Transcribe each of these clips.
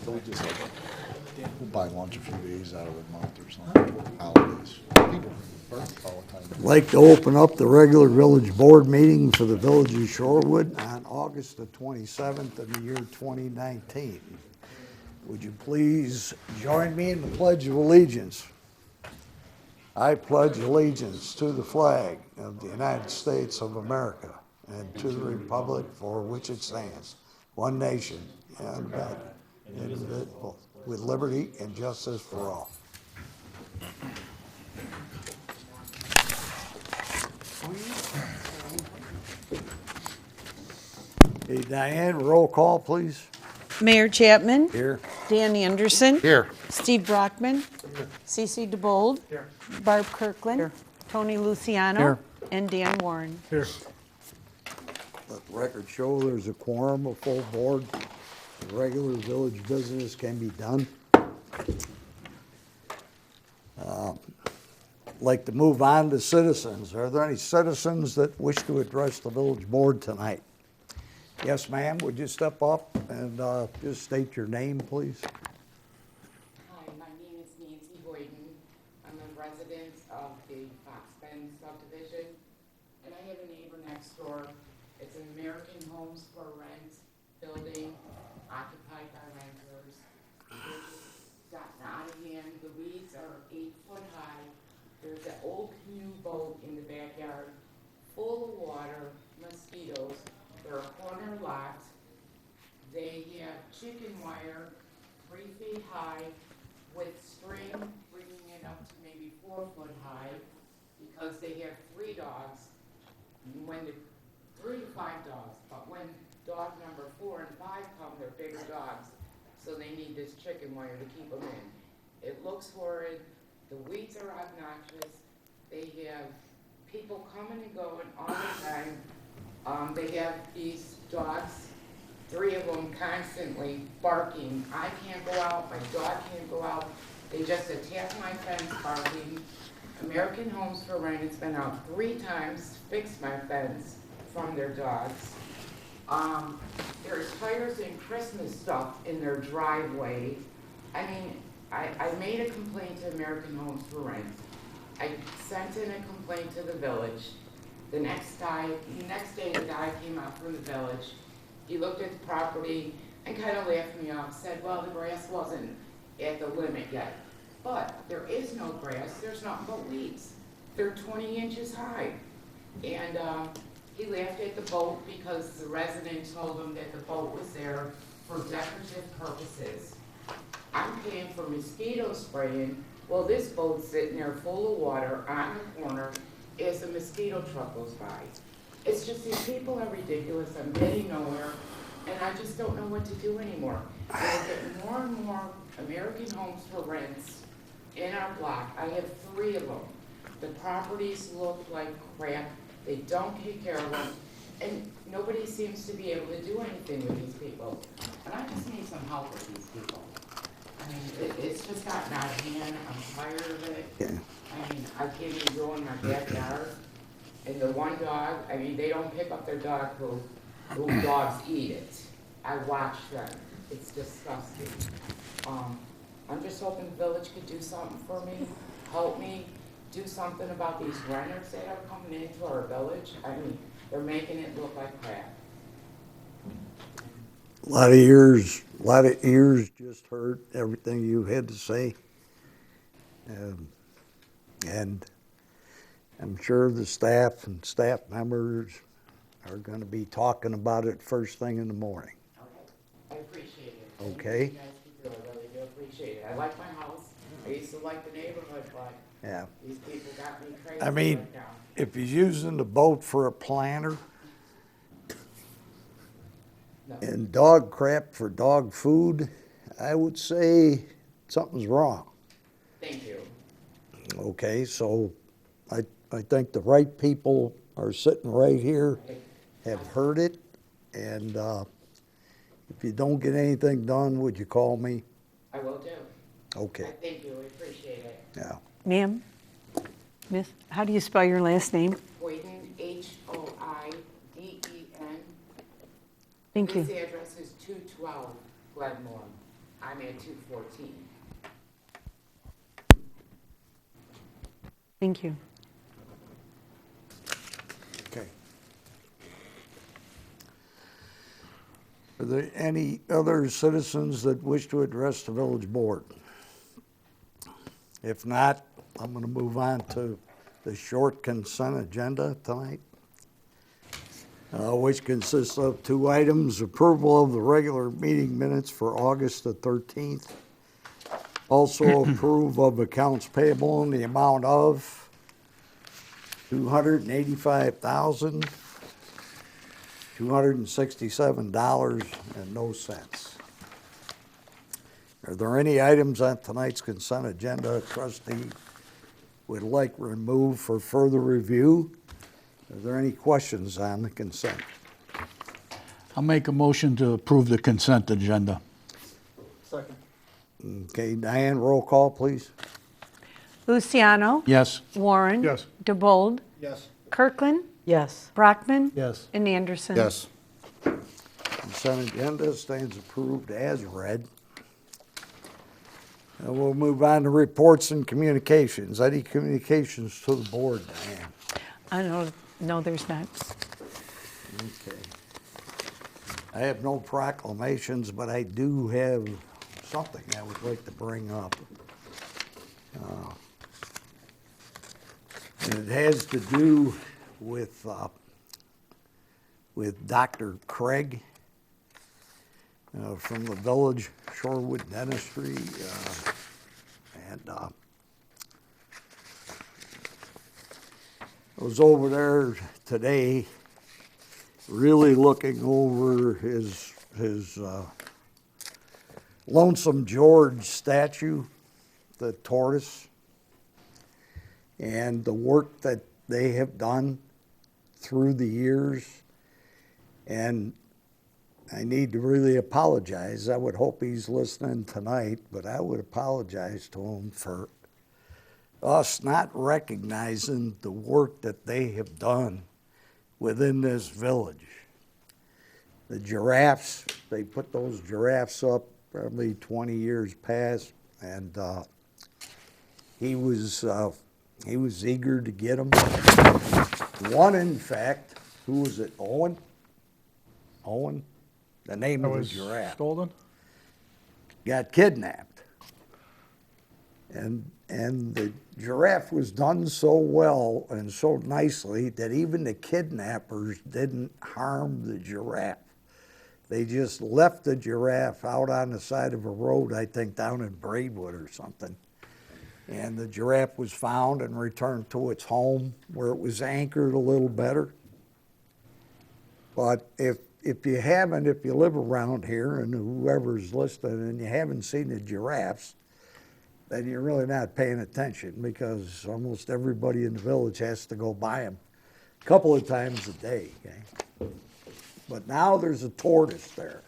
Can we just have, we'll buy lunch a few days out of the month or something, holidays. People work all the time. I'd like to open up the regular village board meeting for the village of Shorewood on August the 27th of the year 2019. Would you please join me in the Pledge of Allegiance? I pledge allegiance to the flag of the United States of America and to the republic for which it stands, one nation, under indivisible, with liberty and justice for all. Hey, Diane, roll call, please. Mayor Chapman. Here. Dan Anderson. Here. Steve Brockman. Cece DeBold. Barb Kirkland. Tony Luciano. Here. And Dan Warren. Let the record show there's a quorum, a full board. The regular village business can be done. Like to move on to citizens. Are there any citizens that wish to address the village board tonight? Yes, ma'am, would you step up and just state your name, please? Hi, my name is Nancy Boyden. I'm a resident of the Fox Bend subdivision, and I have a neighbor next door. It's an American Homes for Rent building occupied by renters. It's gotten out of hand. The weeds are 8 foot high. There's an old canoe boat in the backyard full of water, mosquitoes. They're a corner lot. They have chicken wire 3 feet high with string bringing it up to maybe 4 foot high because they have 3 dogs. When the 3 to 5 dogs, but when dog number 4 and 5 come, they're bigger dogs. So they need this chicken wire to keep them in. It looks horrid. The weeds are obnoxious. They have people coming and going all the time. They have these dogs, 3 of them constantly barking. I can't go out, my dog can't go out. They just attack my fence barking. American Homes for Rent has been out 3 times, fixed my fence from their dogs. There's tires and Christmas stuff in their driveway. I mean, I made a complaint to American Homes for Rent. I sent in a complaint to the village. The next day, the guy came out from the village. He looked at the property and kind of laughed me off, said, well, the grass wasn't at the limit yet. But there is no grass, there's nothing but weeds. They're 20 inches high. And he laughed at the boat because the resident told him that the boat was there for decorative purposes. I'm paying for mosquito spraying. Well, this boat's sitting there full of water on the corner as the mosquito truck goes by. It's just these people are ridiculous. I'm getting nowhere, and I just don't know what to do anymore. There's getting more and more American Homes for Rents in our block. I have 3 of them. The properties look like crap. They don't take care of them, and nobody seems to be able to do anything with these people. And I just need some help with these people. I mean, it's just gotten out of hand. I'm tired of it. Yeah. I mean, I can't even go in my backyard. And the one dog, I mean, they don't pick up their dog who dogs eat it. I watch them. It's disgusting. I'm just hoping the village could do something for me, help me, do something about these renters that are coming into our village. I mean, they're making it look like crap. A lot of ears just heard everything you had to say. And I'm sure the staff and staff members are going to be talking about it first thing in the morning. Okay. I appreciate it. Okay. You guys can do it. I really do appreciate it. I like my house. I used to like the neighborhood, but Yeah. these people got me crazy I mean, right now. if he's using the boat for a planter No. and dog crap for dog food, I would say something's wrong. Thank you. Okay, so I think the right people are sitting right here, have heard it, and if you don't get anything done, would you call me? I will do. Okay, Thank you. I appreciate it. yeah. Ma'am? Miss, how do you spell your last name? Hoyden, Hoiden. Thank you. This address is 212 Glenmore. I'm at 214. Thank you. Okay. Are there any other citizens that wish to address the village board? If not, I'm going to move on to the short consent agenda tonight, which consists of 2 items: approval of the regular meeting minutes for August the 13th. Also approve of accounts payable in the amount of $285,267.00. Are there any items on tonight's consent agenda a trustee would like removed for further review? Are there any questions on the consent? I'll make a motion to approve the consent agenda. Second. Okay, Diane, roll call, please. Luciano. Yes. Warren. Yes. DeBold. Yes. Kirkland. Yes. Brockman. Yes. And Anderson. Yes. Consent agenda stands approved as read. And we'll move on to reports and communications. Any communications to the board, Diane? I don't, no, there's not. Okay. I have no proclamations, but I do have something I would like to bring up. And it has to do with Dr. Craig from the Village Shorewood Dentistry. I was over there today, really looking over his Lonesome George statue, the tortoise, and the work that they have done through the years. And I need to really apologize. I would hope he's listening tonight, but I would apologize to him for us not recognizing the work that they have done within this village. The giraffes, they put those giraffes up probably 20 years past, and he was eager to get them. One, in fact, who was it? Owen, the name That of the was giraffe, stolen? got kidnapped, and the giraffe was done so well and so nicely that even the kidnappers didn't harm the giraffe. They just left the giraffe out on the side of a road, I think down in Braidwood or something. And the giraffe was found and returned to its home where it was anchored a little better. But if you live around here, and whoever's listening, and you haven't seen the giraffes, then you're really not paying attention, because almost everybody in the village has to go by them a couple of times a day. Okay? But now there's a tortoise there,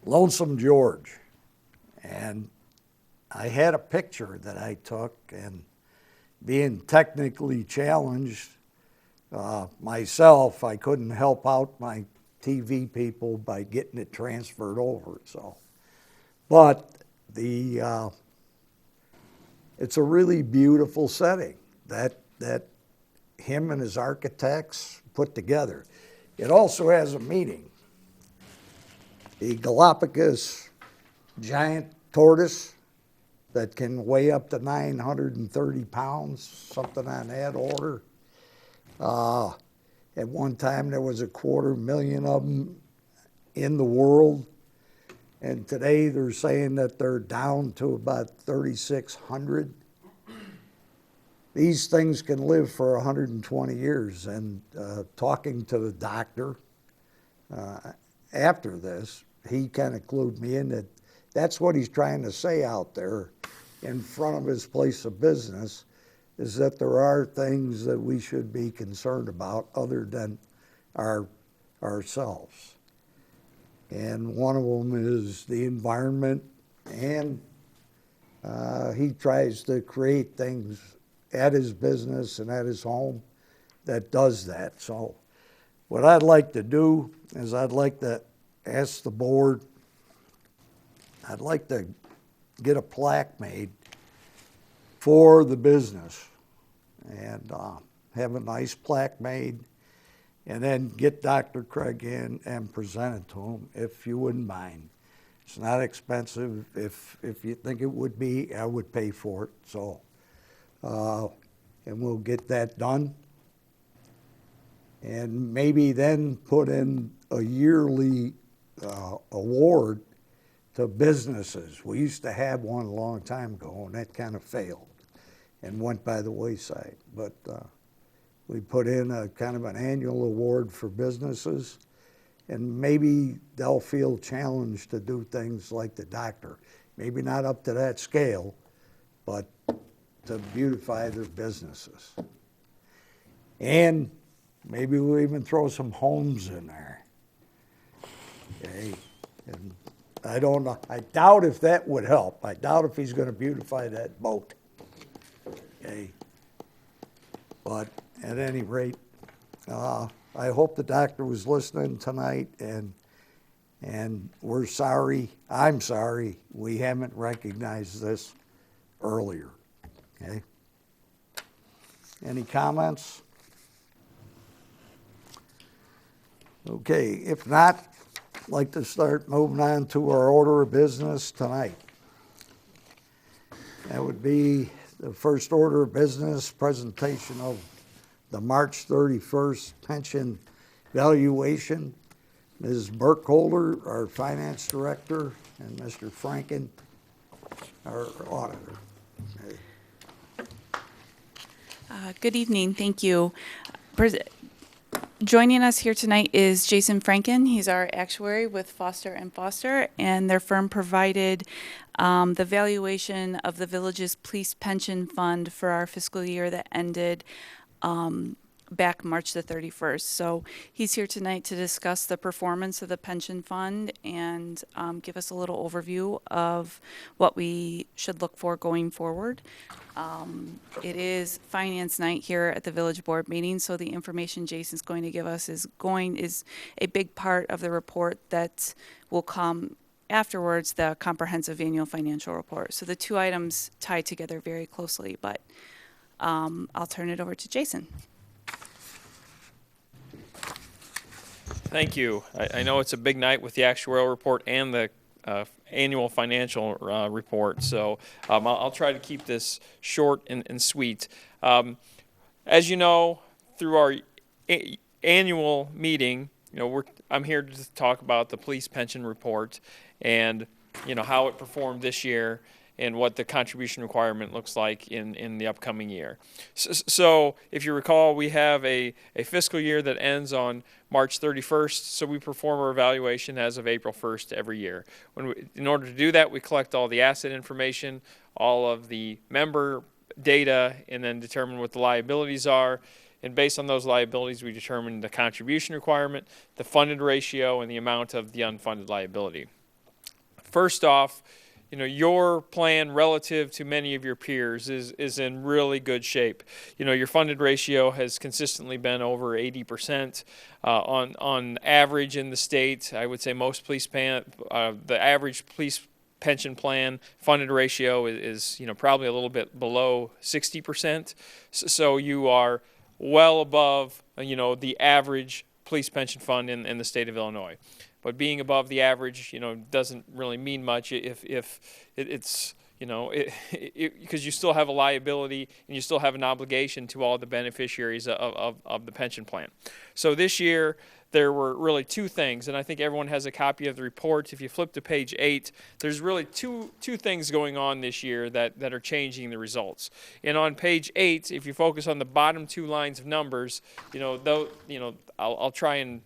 Lonesome George. And I had a picture that I took, and being technically challenged myself, I couldn't help out my TV people by getting it transferred over. So, but it's a really beautiful setting that him and his architects put together. It also has a meaning. The Galapagos giant tortoise that can weigh up to 930 pounds, something on that order. At one time, there was 250,000 of them in the world, and today they're saying that they're down to about 3,600. These things can live for 120 years, and talking to the doctor after this, he kind of clued me in that that's what he's trying to say out there in front of his place of business, is that there are things that we should be concerned about other than ourselves. And one of them is the environment, and he tries to create things at his business and at his home that does that. So what I'd like to do is I'd like to ask the board I'd like to get a plaque made for the business and have a nice plaque made, and then get Dr. Craig in and present it to him, if you wouldn't mind. It's not expensive. If you think it would be, I would pay for it. So, and we'll get that done. And maybe then put in a yearly award to businesses. We used to have one a long time ago, and that kind of failed and went by the wayside. But we put in a kind of an annual award for businesses, and maybe they'll feel challenged to do things like the doctor. Maybe not up to that scale, but to beautify their businesses. And maybe we'll even throw some homes in there. Okay, and I don't know, I doubt if that would help. I doubt if he's gonna beautify that boat. Okay, but at any rate, I hope the doctor was listening tonight, and we're sorry, I'm sorry, we haven't recognized this earlier, okay? Any comments? Okay, if not, I'd like to start moving on to our order of business tonight. That would be the first order of business, presentation of the March 31st pension valuation. Ms. Burkholder, our finance director, and Mr. Franken, our auditor. Okay. Good evening, thank you. Joining us here tonight is Jason Franken. He's our actuary with Foster & Foster, and their firm provided the valuation of the village's police pension fund for our fiscal year that ended back March the 31st. So he's here tonight to discuss the performance of the pension fund and give us a little overview of what we should look for going forward. It is finance night here at the village board meeting, so the information Jason's going to give us is a big part of the report that will come afterwards, the comprehensive annual financial report. So the two items tie together very closely, but I'll turn it over to Jason. Thank you. I know it's a big night with the actuarial report and the annual financial report, so I'll try to keep this short and sweet. As you know, through our annual meeting, I'm here to talk about the police pension report and how it performed this year and what the contribution requirement looks like in the upcoming year. So if you recall, we have a fiscal year that ends on March 31st, so we perform our evaluation as of April 1st every year. In order to do that, we collect all the asset information, all of the member data, and then determine what the liabilities are. And based on those liabilities, we determine the contribution requirement, the funded ratio, and the amount of the unfunded liability. First off, your plan relative to many of your peers is in really good shape. Your funded ratio has consistently been over 80% on average in the state. I would say most the average police pension plan funded ratio is probably a little bit below 60%. So you are well above the average police pension fund in the state of Illinois. But being above the average, doesn't really mean much if it's, because you still have a liability and you still have an obligation to all the beneficiaries of the pension plan. So this year, there were really two things, and I think everyone has a copy of the report. If you flip to page 8, there's really two things going on this year that are changing the results. And on page 8, if you focus on the bottom two lines of numbers, I'll try and,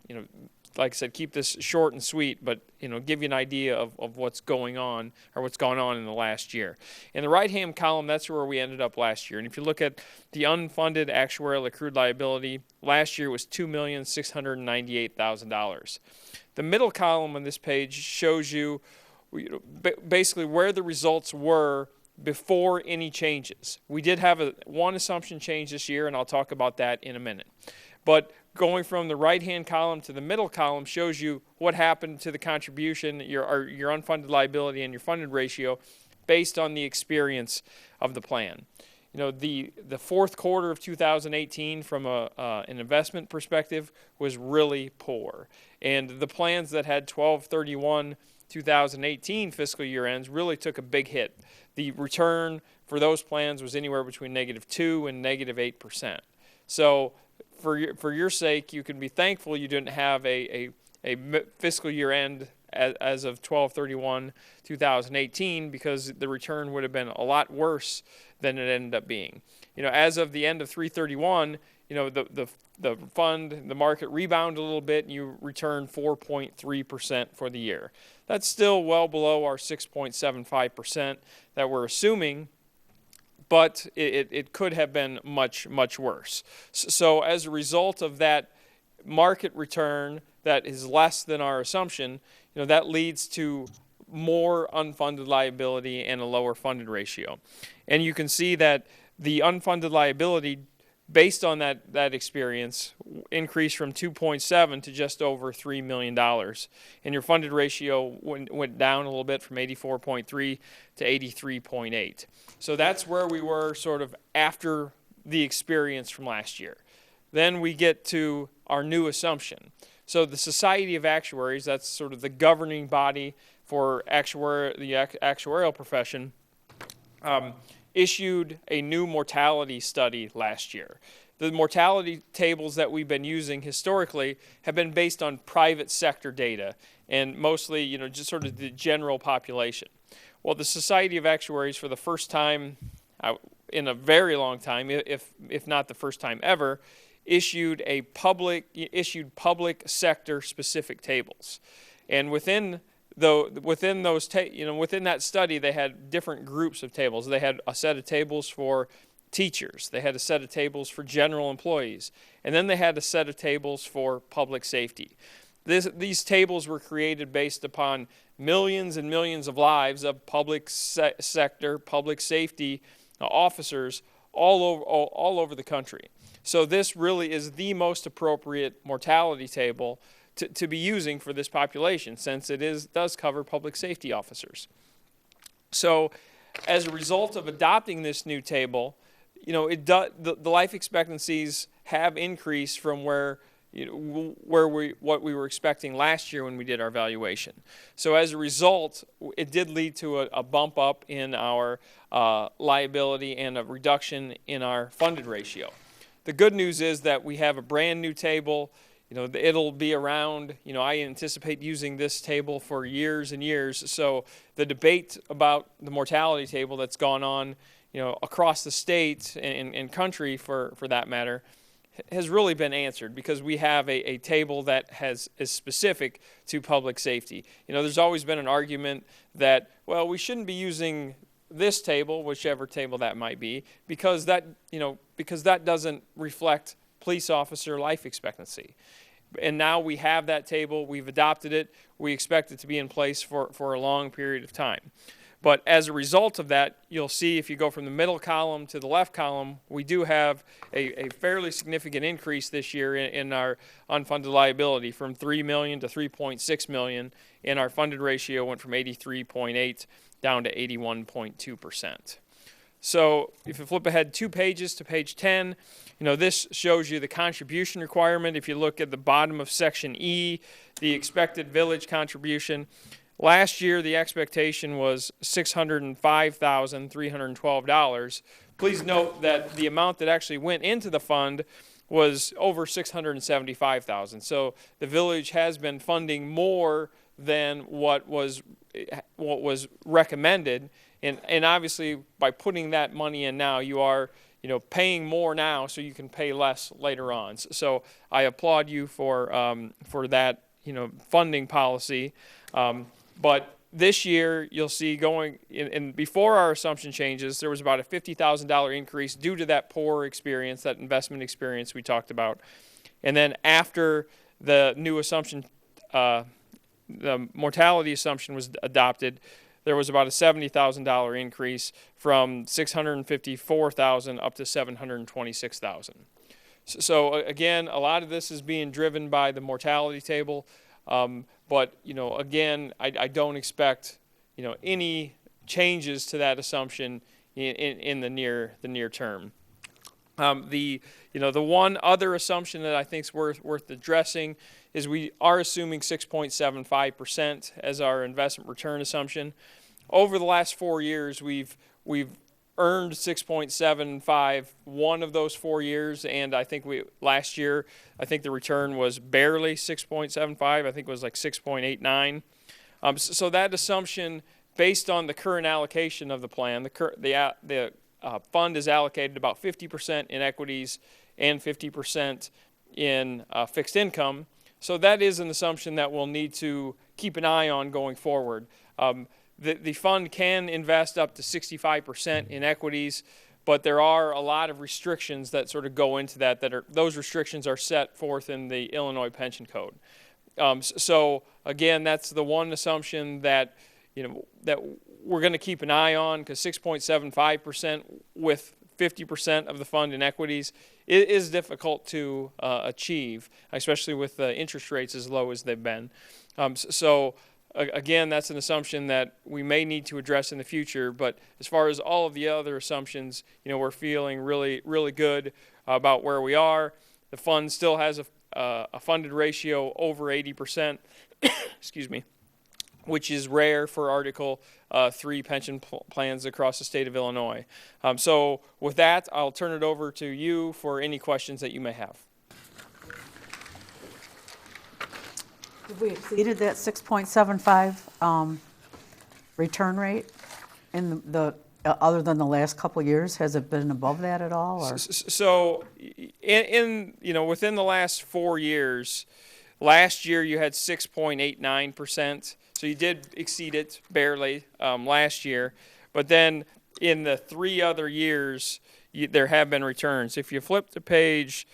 like I said, keep this short and sweet, but give you an idea of what's going on or what's gone on in the last year. In the right-hand column, that's where we ended up last year. And if you look at the unfunded actuarial accrued liability, last year was $2,698,000. The middle column on this page shows you basically where the results were before any changes. We did have one assumption change this year, and I'll talk about that in a minute. But going from the right-hand column to the middle column shows you what happened to the contribution, your unfunded liability and your funded ratio based on the experience of the plan. You know, the fourth quarter of 2018 from an investment perspective was really poor. And the plans that had 12/31/2018 fiscal year ends really took a big hit. The return for those plans was anywhere between -2% and -8%. So for your sake, you can be thankful you didn't have a fiscal year end as of 12/31/2018, because the return would have been a lot worse than it ended up being. You know, as of the end of 3/31, you know, the market rebounded a little bit, and you returned 4.3% for the year. That's still well below our 6.75% that we're assuming, but it could have been much, much worse. So as a result of that market return that is less than our assumption, you know, that leads to more unfunded liability and a lower funded ratio. And you can see that the unfunded liability, based on that experience, increased from 2.7 to just over $3 million. And your funded ratio went down a little bit from 84.3 to 83.8. So that's where we were sort of after the experience from last year. Then we get to our new assumption. So the Society of Actuaries, that's sort of the governing body for the actuarial profession, issued a new mortality study last year. The mortality tables that we've been using historically have been based on private sector data and mostly, you know, just sort of the general population. Well, the Society of Actuaries, for the first time in a very long time, if not the first time ever, issued public sector specific tables. And within that study, they had different groups of tables. They had a set of tables for teachers. They had a set of tables for general employees. And then they had a set of tables for public safety. These tables were created based upon millions and millions of lives of public sector, public safety officers all over the country. So this really is the most appropriate mortality table to be using for this population, since it does cover public safety officers. So as a result of adopting this new table, you know, the life expectancies have increased from what we were expecting last year when we did our valuation. So as a result, it did lead to a bump up in our liability and a reduction in our funded ratio. The good news is that we have a brand new table. You know, it'll be around. You know, I anticipate using this table for years and years. So the debate about the mortality table that's gone on, you know, across the state and country for that matter, has really been answered, because we have a table that is specific to public safety. You know, there's always been an argument that, well, we shouldn't be using this table, whichever table that might be, because that doesn't reflect police officer life expectancy. And now we have that table, we've adopted it, we expect it to be in place for a long period of time. But as a result of that, you'll see if you go from the middle column to the left column, we do have a fairly significant increase this year in our unfunded liability, from $3 million to $3.6 million, and our funded ratio went from 83.8 down to 81.2%. So if you flip ahead 2 pages to page 10, you know, this shows you the contribution requirement. If you look at the bottom of section E, the expected village contribution, last year the expectation was $605,312. Please note that the amount that actually went into the fund was over $675,000. So the village has been funding more than what was recommended. And obviously, by putting that money in now, you are, you know, paying more now, so you can pay less later on. So I applaud you for that, you know, funding policy. But this year, you'll see and before our assumption changes, there was about a $50,000 increase due to that poor experience, that investment experience we talked about. And then after the new assumption, the mortality assumption was adopted, there was about a $70,000 increase from $654,000 up to $726,000. Again, a lot of this is being driven by the mortality table. But, again, I don't expect, any changes to that assumption in the near term. The one other assumption that I think is worth addressing is we are assuming 6.75% as our investment return assumption. Over the last 4 years, we've earned 6.75 one of those 4 years, and I think last year the return was barely 6.75. I think it was like 6.89. So that assumption, based on the current allocation of the plan, the fund is allocated about 50% in equities and 50% in fixed income. So that is an assumption that we'll need to keep an eye on going forward. The fund can invest up to 65% in equities, but there are a lot of restrictions that sort of go into that. Those restrictions are set forth in the Illinois Pension Code. So again, that's the one assumption that that we're going to keep an eye on, because 6.75% with 50% of the fund in equities is difficult to achieve, especially with the interest rates as low as they've been. Again, that's an assumption that we may need to address in the future. But as far as all of the other assumptions, we're feeling really, really good about where we are. The fund still has a funded ratio over 80%, excuse me, which is rare for Article 3 pension plans across the state of Illinois. So with that, I'll turn it over to you for any questions that you may have. Have we exceeded that 6.75 return rate in the other than the last couple of years? Has it been above that at all? Or? So, within the last 4 years, last year you had 6.89%. So you did exceed it barely last year, but then in the 3 other years there have been returns. If you flip to page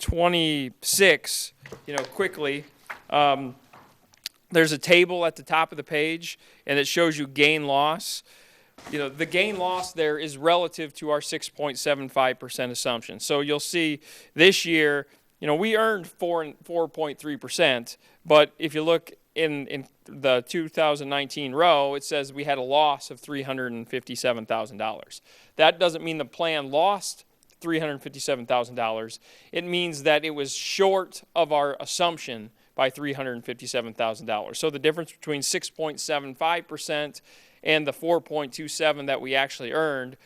26, quickly. There's a table at the top of the page, and it shows you gain-loss. The gain-loss there is relative to our 6.75% assumption. So you'll see this year, we earned 4.3%, but if you look in the 2019 row, it says we had a loss of $357,000. That doesn't mean the plan lost $357,000. It means that it was short of our assumption by $357,000. So the difference between 6.75% and the 4.27 that we actually earned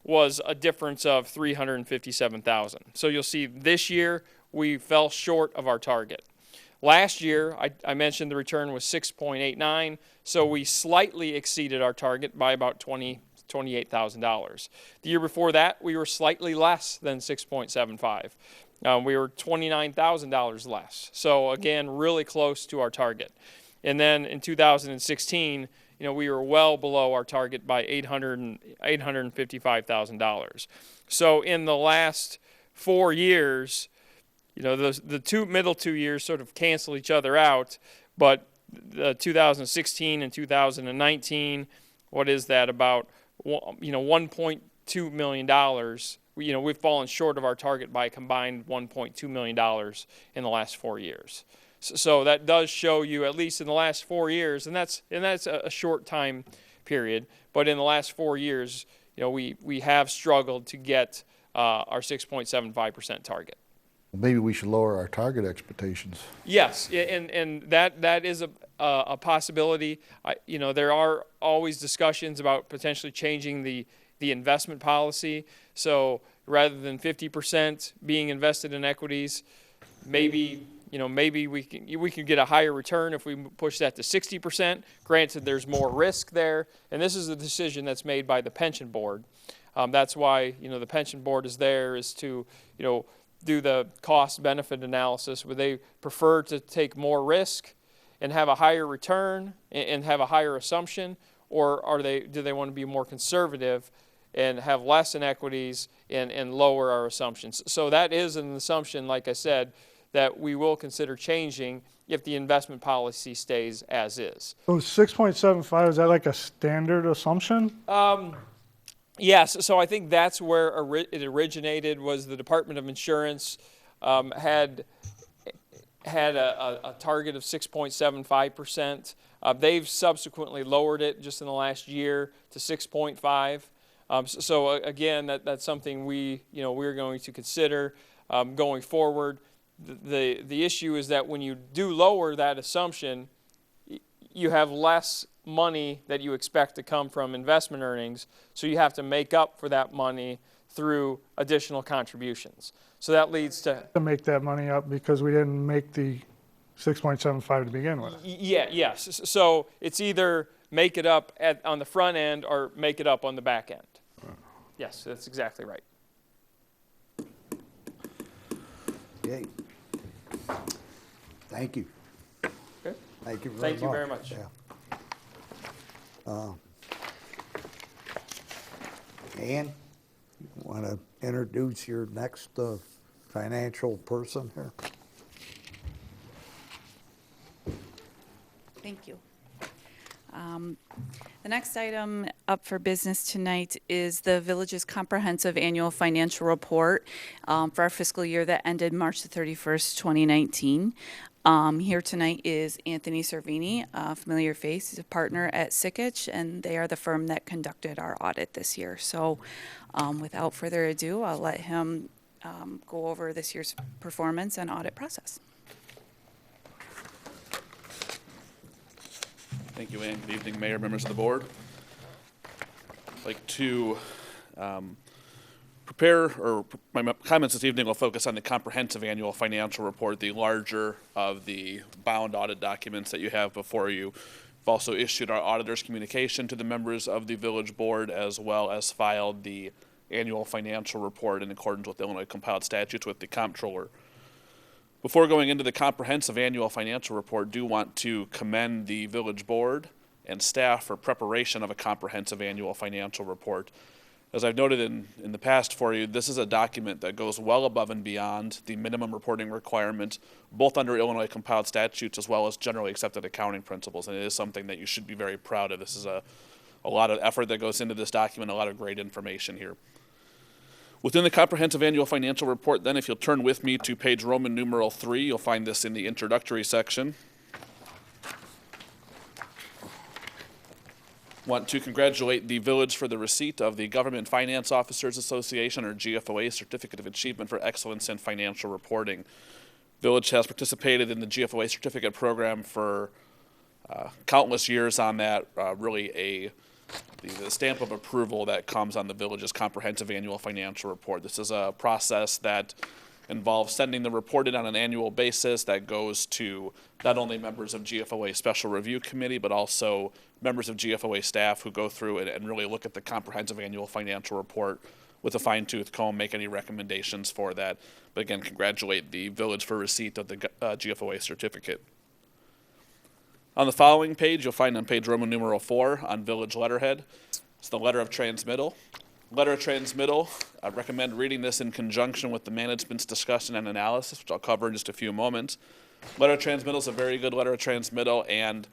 was a difference of $357,000. So you'll see this year we fell short of our target. Last year, I mentioned the return was 6.89, so we slightly exceeded our target by about $28,000. The year before that, we were slightly less than 6.75. We were $29,000 less. So again, really close to our target. And then in 2016, we were well below our target by $855,000. So in the last 4 years, the middle 2 years sort of cancel each other out, but the 2016 and 2019, what is that, about $1.2 million. We've fallen short of our target by a combined $1.2 million in the last 4 years. So that does show you, at least in the last 4 years, and that's a short time period, but in the last 4 years, we have struggled to get our 6.75% target. Maybe we should lower our target expectations. Yes, and that is a possibility. There are always discussions about potentially changing the investment policy. So rather than 50% being invested in equities, maybe we can get a higher return if we push that to 60%. Granted, there's more risk there, and this is a decision that's made by the pension board. That's why the pension board is there, is to do the cost-benefit analysis. Would they prefer to take more risk and have a higher return and have a higher assumption, or do they want to be more conservative and have less in equities and lower our assumptions? So that is an assumption, like I said, that we will consider changing if the investment policy stays as is. So 6.75, is that like a standard assumption? Yes, so I think that's where it originated. Was the Department of Insurance had a target of 6.75%. They've subsequently lowered it just in the last year to 6.5. So again, that's something we're going to consider going forward. The issue is that when you do lower that assumption, you have less money that you expect to come from investment earnings, so you have to make up for that money through additional contributions. So that leads to make that money up because we didn't make the 6.75 to begin with. yes. So it's either make it up on the front end or make it up on the back end. Yes, that's exactly right. Okay. Thank you. Okay. Thank you very much. Thank you very much. Yeah. Ann, you want to introduce your next financial person here? Thank you. The next item up for business tonight is the village's comprehensive annual financial report for our fiscal year that ended March the 31st, 2019. Here tonight is Anthony Cervini, a familiar face. He's a partner at Sikich, and they are the firm that conducted our audit this year. So without further ado, I'll let him go over this year's performance and audit process. Thank you, Ann. Good evening, Mayor, members of the board. I'd like to my comments this evening will focus on the comprehensive annual financial report, the larger of the bound audit documents that you have before you. We've also issued our auditor's communication to the members of the village board, as well as filed the annual financial report in accordance with Illinois compiled statutes with the comptroller. Before going into the comprehensive annual financial report, do want to commend the village board and staff for preparation of a comprehensive annual financial report. As I've noted in the past for you, this is a document that goes well above and beyond the minimum reporting requirements, both under Illinois compiled statutes as well as generally accepted accounting principles, and it is something that you should be very proud of. This is a lot of effort that goes into this document, a lot of great information here. Within the comprehensive annual financial report, then, if you'll turn with me to page Roman numeral 3, you'll find this in the introductory section. Want to congratulate the village for the receipt of the Government Finance Officers Association, or GFOA, Certificate of Achievement for Excellence in Financial Reporting. Village has participated in the GFOA certificate program for countless years on that, the stamp of approval that comes on the village's comprehensive annual financial report. This is a process that involves sending the report in on an annual basis that goes to not only members of GFOA Special Review Committee, but also members of GFOA staff who go through and really look at the comprehensive annual financial report with a fine-tooth comb, make any recommendations for that. But again, congratulate the village for receipt of the GFOA certificate. On the following page, you'll find on page Roman numeral 4 on village letterhead, it's the letter of transmittal. Letter of transmittal, I recommend reading this in conjunction with the management's discussion and analysis, which I'll cover in just a few moments. Letter of transmittal is a very good letter of transmittal and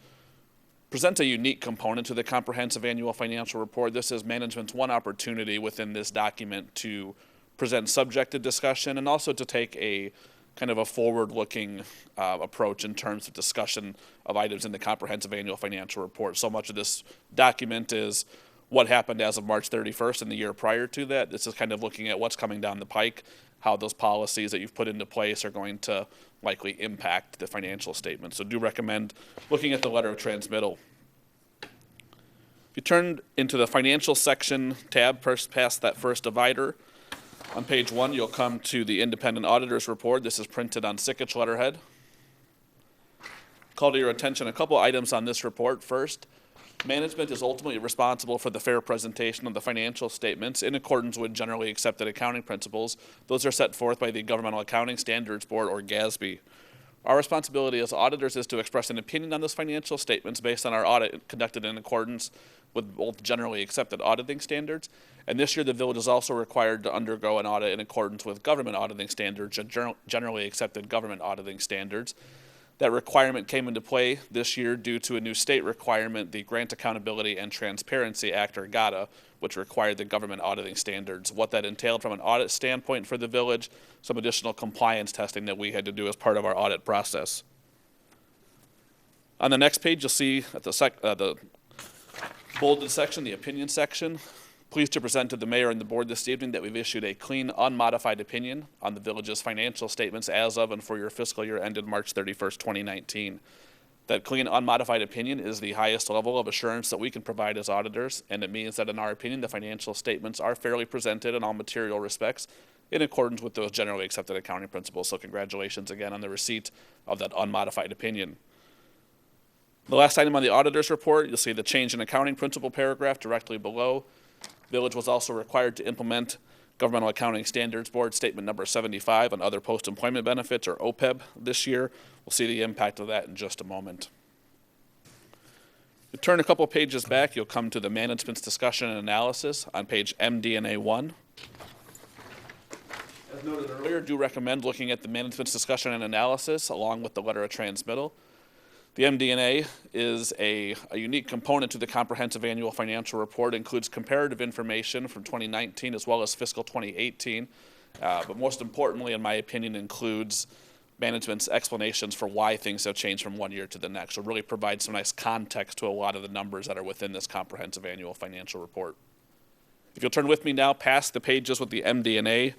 presents a unique component to the comprehensive annual financial report. This is management's one opportunity within this document to present subjective discussion and also to take a kind of a forward-looking approach in terms of discussion of items in the comprehensive annual financial report. So much of this document is what happened as of March 31st and the year prior to that. This is kind of looking at what's coming down the pike, how those policies that you've put into place are going to likely impact the financial statement. So do recommend looking at the letter of transmittal. If you turn into the financial section tab, past that first divider, on page 1, you'll come to the independent auditor's report. This is printed on Sikich letterhead. Call to your attention a couple items on this report. First, management is ultimately responsible for the fair presentation of the financial statements in accordance with generally accepted accounting principles. Those are set forth by the Governmental Accounting Standards Board, or GASB. Our responsibility as auditors is to express an opinion on those financial statements based on our audit conducted in accordance with both generally accepted auditing standards. And this year, the village is also required to undergo an audit in accordance with government auditing standards and generally accepted government auditing standards. That requirement came into play this year due to a new state requirement, the Grant Accountability and Transparency Act, or GATA, which required the government auditing standards. What that entailed from an audit standpoint for the village, some additional compliance testing that we had to do as part of our audit process. On the next page, you'll see at the bolded section, the opinion section. Pleased to present to the mayor and the board this evening that we've issued a clean, unmodified opinion on the village's financial statements as of and for your fiscal year ended March 31st, 2019. That clean, unmodified opinion is the highest level of assurance that we can provide as auditors, and it means that in our opinion, the financial statements are fairly presented in all material respects in accordance with those generally accepted accounting principles. So congratulations again on the receipt of that unmodified opinion. The last item on the auditor's report, you'll see the change in accounting principle paragraph directly below. Village was also required to implement Governmental Accounting Standards Board Statement Number 75 on other post-employment benefits, or OPEB, this year. We'll see the impact of that in just a moment. You turn a couple pages back, you'll come to the management's discussion and analysis on page MD&A 1. As noted earlier, do recommend looking at the management's discussion and analysis along with the letter of transmittal. The MD&A is a unique component to the comprehensive annual financial report. It includes comparative information from 2019 as well as fiscal 2018, but most importantly, in my opinion, includes management's explanations for why things have changed from one year to the next. So it really provides some nice context to a lot of the numbers that are within this comprehensive annual financial report. If you'll turn with me now past the pages with the MD&A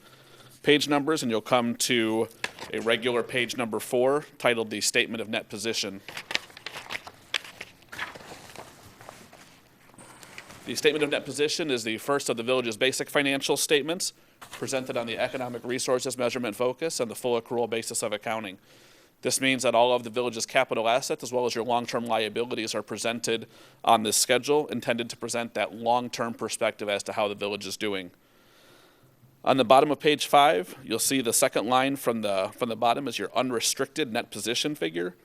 page numbers, and you'll come to a regular page number 4 titled the Statement of Net Position. The Statement of Net Position is the first of the village's basic financial statements presented on the Economic Resources Measurement Focus and the full accrual basis of accounting. This means that all of the village's capital assets as well as your long-term liabilities are presented on this schedule, intended to present that long-term perspective as to how the village is doing. On the bottom of page 5, you'll see the second line from the bottom is your unrestricted net position figure.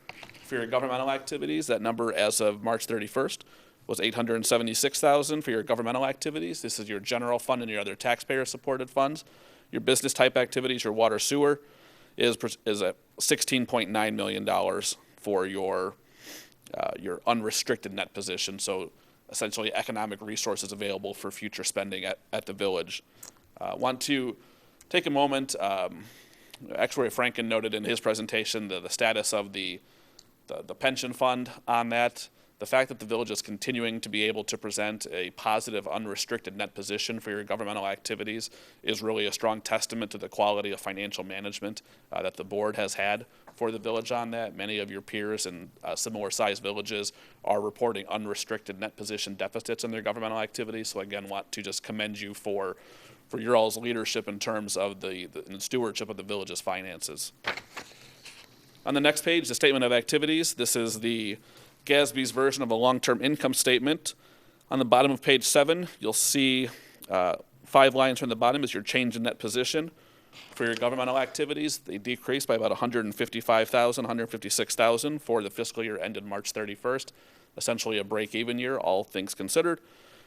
For your governmental activities, that number as of March 31st was $876,000 for your governmental activities. This is your general fund and your other taxpayer-supported funds. Your business type activities, your water sewer, is at $16.9 million for your unrestricted net position. So essentially economic resources available for future spending at the village. Want to take a moment. Actuary Franken noted in his presentation the status of the pension fund on that. The fact that the village is continuing to be able to present a positive unrestricted net position for your governmental activities is really a strong testament to the quality of financial management that the board has had for the village on that. Many of your peers in similar sized villages are reporting unrestricted net position deficits in their governmental activities. So again, want to just commend you for your all's leadership in terms of the stewardship of the village's finances. On the next page, the statement of activities. This is the GASB's version of a long-term income statement. On the bottom of page 7, you'll see 5 lines from the bottom is your change in net position. For your governmental activities, they decreased by about $155,000, $156,000 for the fiscal year ended March 31st, essentially a break-even year, all things considered.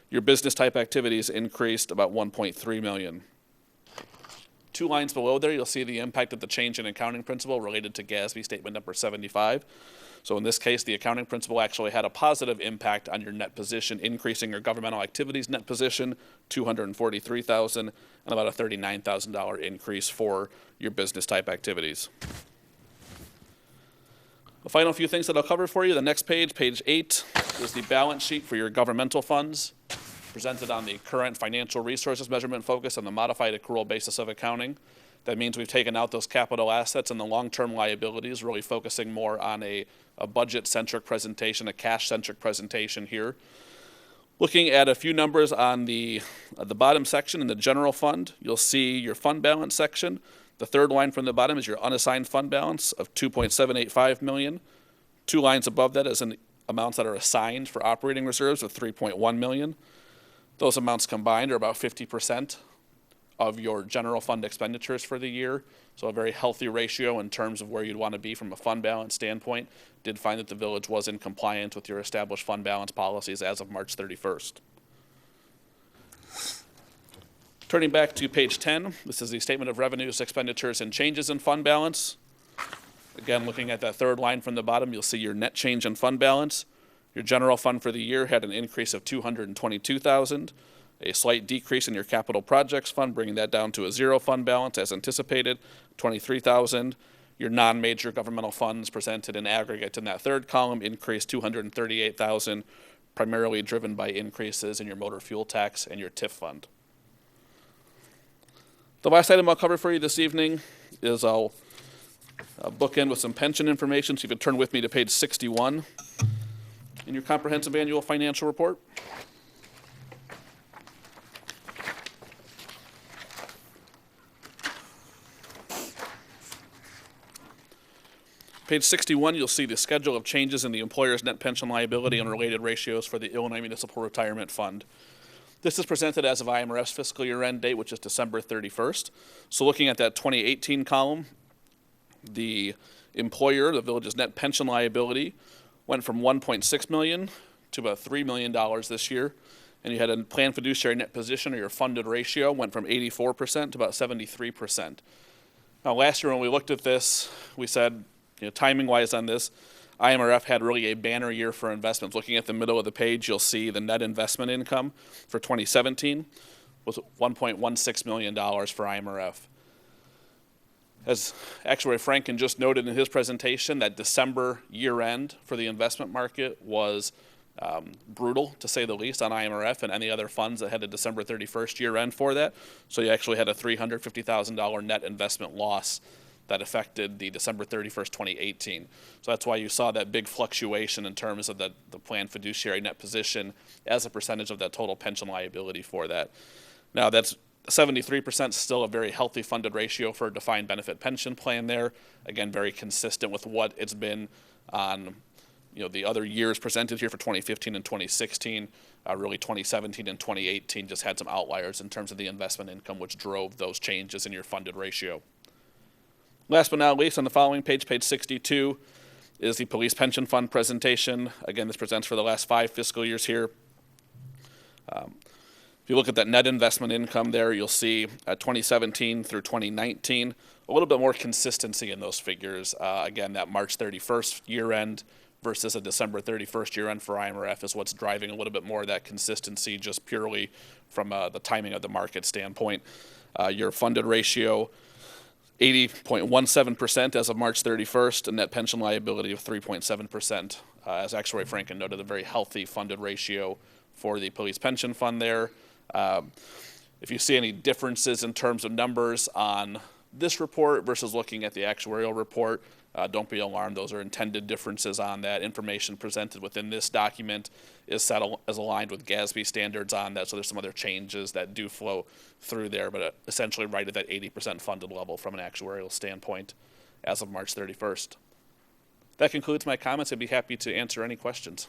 Your business type activities increased about $1.3 million. 2 lines below there, you'll see the impact of the change in accounting principle related to GASB statement number 75. So in this case, the accounting principle actually had a positive impact on your net position, increasing your governmental activities net position, $243,000, and about a $39,000 increase for your business type activities. The final few things that I'll cover for you, the next page, page 8, is the balance sheet for your governmental funds, presented on the current financial resources measurement focus on the modified accrual basis of accounting. That means we've taken out those capital assets and the long-term liabilities, really focusing more on a budget-centric presentation, a cash-centric presentation here. Looking at a few numbers on the bottom section in the general fund, you'll see your fund balance section. The third line from the bottom is your unassigned fund balance of $2.785 million. 2 lines above that is in amounts that are assigned for operating reserves of $3.1 million. Those amounts combined are about 50% of your general fund expenditures for the year. So a very healthy ratio in terms of where you'd want to be from a fund balance standpoint. Did find that the village was in compliance with your established fund balance policies as of March 31st. Turning back to page 10, this is the statement of revenues, expenditures, and changes in fund balance. Again, looking at that third line from the bottom, you'll see your net change in fund balance. Your general fund for the year had an increase of $222,000. A slight decrease in your capital projects fund, bringing that down to a zero fund balance as anticipated, $23,000. Your non-major governmental funds presented in aggregate in that third column increased $238,000, primarily driven by increases in your motor fuel tax and your TIF fund. The last item I'll cover for you this evening is I'll bookend with some pension information. So you can turn with me to page 61 in your comprehensive annual financial report. Page 61, you'll see the schedule of changes in the employer's net pension liability and related ratios for the Illinois Municipal Retirement Fund. This is presented as of IMRF's fiscal year end date, which is December 31st. So looking at that 2018 column, the employer, the village's net pension liability, went from $1.6 million to about $3 million this year. And you had a planned fiduciary net position, or your funded ratio, went from 84% to about 73%. Now last year when we looked at this, we said, timing-wise on this, IMRF had really a banner year for investments. Looking at the middle of the page, you'll see the net investment income for 2017 was $1.16 million for IMRF. As Actuary Franken just noted in his presentation, that December year-end for the investment market was brutal, to say the least, on IMRF and any other funds that had a December 31st year-end for that. So you actually had a $350,000 net investment loss that affected the December 31st, 2018. So that's why you saw that big fluctuation in terms of the planned fiduciary net position as a percentage of that total pension liability for that. Now that's 73% still a very healthy funded ratio for a defined benefit pension plan there. Again, very consistent with what it's been on the other years presented here for 2015 and 2016. Really 2017 and 2018 just had some outliers in terms of the investment income, which drove those changes in your funded ratio. Last but not least, on the following page, page 62, is the police pension fund presentation. Again, this presents for the last 5 fiscal years here. If you look at that net investment income there, you'll see 2017 through 2019, a little bit more consistency in those figures. Again, that March 31st year end versus a December 31st year end for IMRF is what's driving a little bit more of that consistency, just purely from the timing of the market standpoint. Your funded ratio, 80.17% as of March 31st, a net pension liability of 3.7%. As Actuary Franken noted, a very healthy funded ratio for the police pension fund there. If you see any differences in terms of numbers on this report versus looking at the actuarial report, don't be alarmed. Those are intended differences on that. Information presented within this document is set as aligned with GASB standards on that, so there's some other changes that do flow through there, but essentially right at that 80% funded level from an actuarial standpoint as of March 31st. That concludes my comments. I'd be happy to answer any questions.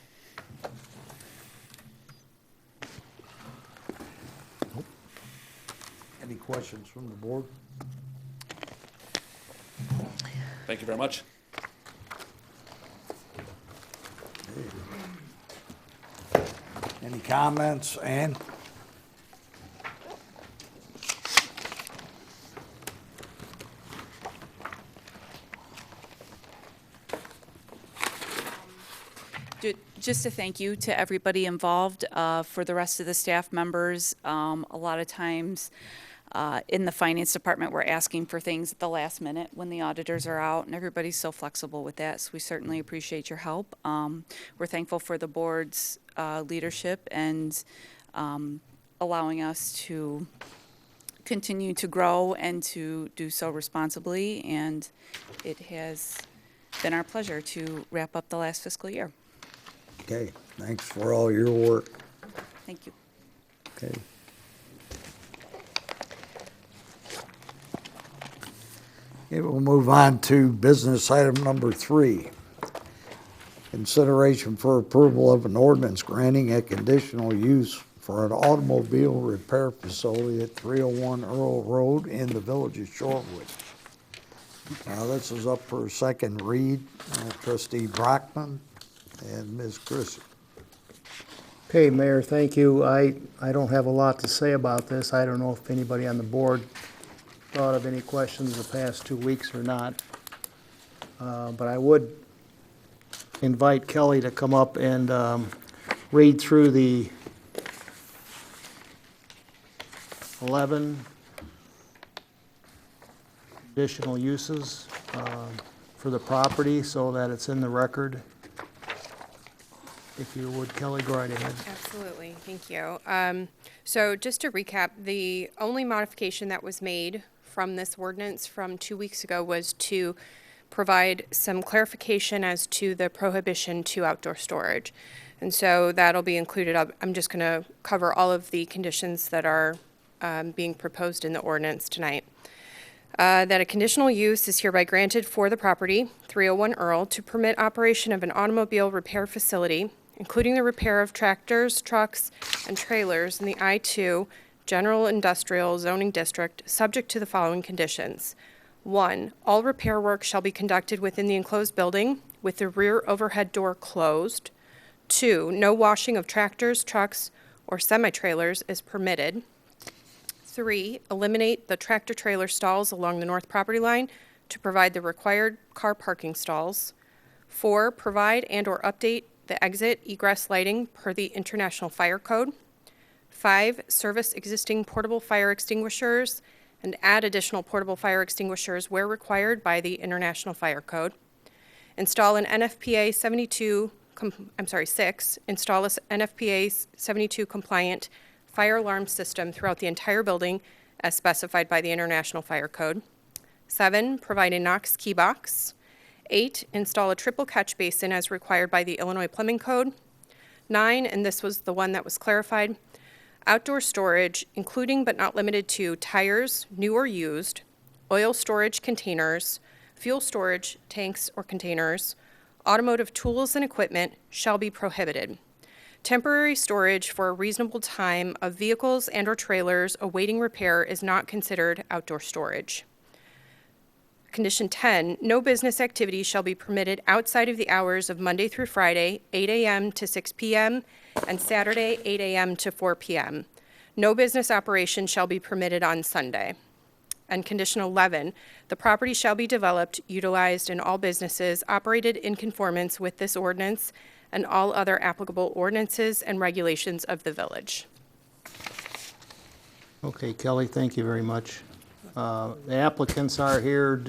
Any questions from the board? Thank you very much. Any comments, Ann? Just a thank you to everybody involved. For the rest of the staff members, a lot of times in the finance department, we're asking for things at the last minute when the auditors are out, and everybody's so flexible with that, so we certainly appreciate your help. We're thankful for the board's leadership and allowing us to continue to grow and to do so responsibly, and it has been our pleasure to wrap up the last fiscal year. Okay, thanks for all your work. Thank you. Okay. Okay, we'll move on to business item number 3. Consideration for approval of an ordinance granting a conditional use for an automobile repair facility at 301 Earl Road in the village of Shorewood. Now, this is up for a second read. Trustee Brockman and Ms. Chrissy. Okay, Mayor, thank you. I don't have a lot to say about this. I don't know if anybody on the board thought of any questions the past 2 weeks or not. But I would invite Kelly to come up and read through the 11, additional uses for the property so that it's in the record. If you would, Kelly, go right ahead. Absolutely, thank you. So just to recap, the only modification that was made from this ordinance from 2 weeks ago was to provide some clarification as to the prohibition to outdoor storage. And so that'll be included. I'm just going to cover all of the conditions that are being proposed in the ordinance tonight. That a conditional use is hereby granted for the property, 301 Earl, to permit operation of an automobile repair facility, including the repair of tractors, trucks, and trailers in the I-2 General Industrial Zoning District, subject to the following conditions. 1, all repair work shall be conducted within the enclosed building with the rear overhead door closed. 2, no washing of tractors, trucks, or semi-trailers is permitted. 3, eliminate the tractor-trailer stalls along the north property line to provide the required car parking stalls. 4, provide and/or update the exit egress lighting per the International Fire Code. 5, service existing portable fire extinguishers and add additional portable fire extinguishers where required by the International Fire Code. Install an NFPA 6, install a NFPA 72 compliant fire alarm system throughout the entire building as specified by the International Fire Code. 7, provide a Knox key box. 8, install a triple catch basin as required by the Illinois Plumbing Code. 9, and this was the one that was clarified, outdoor storage, including but not limited to tires, new or used, oil storage containers, fuel storage tanks or containers, automotive tools and equipment shall be prohibited. Temporary storage for a reasonable time of vehicles and/or trailers awaiting repair is not considered outdoor storage. Condition 10, no business activity shall be permitted outside of the hours of Monday through Friday, 8 a.m. to 6 p.m., and Saturday, 8 a.m. to 4 p.m. No business operation shall be permitted on Sunday. And condition 11, the property shall be developed, utilized in all businesses operated in conformance with this ordinance and all other applicable ordinances and regulations of the village. Okay, Kelly, thank you very much. The applicants are here.